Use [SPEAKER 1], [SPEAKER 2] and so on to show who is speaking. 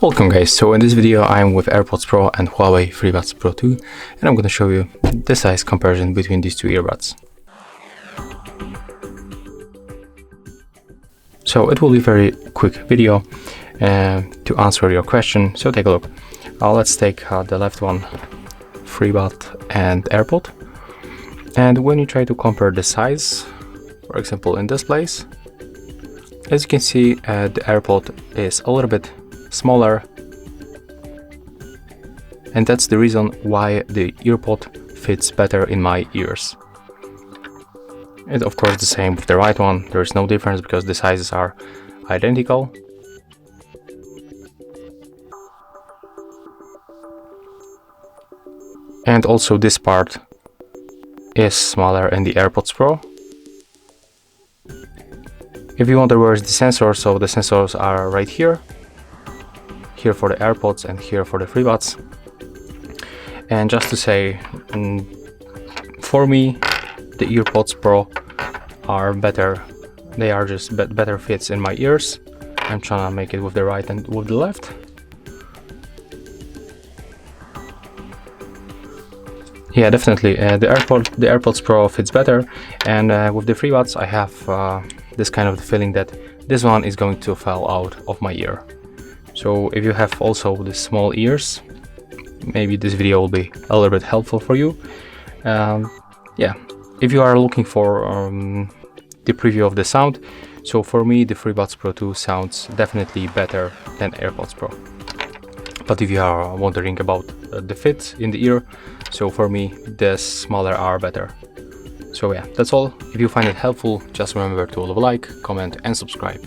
[SPEAKER 1] Welcome guys, so in this video I'm with AirPods Pro and Huawei FreeBuds Pro 2 and I'm going to show you the size comparison between these two earbuds. So it will be a very quick video to answer your question, so take a look. Let's take the left one, FreeBud and AirPod. And when you try to compare the size, for example in this place, as you can see the AirPod is a little bit smaller, and that's the reason why the earpod fits better in my ears. And of course the same with the right one, there is no difference because the sizes are identical. And also this part is smaller in the AirPods Pro. If you wonder where is the sensor, so the sensors are right here. Here for the AirPods and here for the FreeBuds. And just to say, for me the AirPods Pro are better. They are just better fits in my ears. I'm trying to make it with the right and with the left. Yeah, definitely the AirPods Pro fits better, and with the FreeBuds I have this kind of feeling that this one is going to fall out of my ear. So if you have also the small ears, maybe this video will be a little bit helpful for you. Yeah, if you are looking for the preview of the sound, so for me the FreeBuds Pro 2 sounds definitely better than AirPods Pro. But if you are wondering about the fit in the ear, so for me the smaller are better. So yeah, that's all. If you find it helpful, just remember to leave a like, comment and subscribe.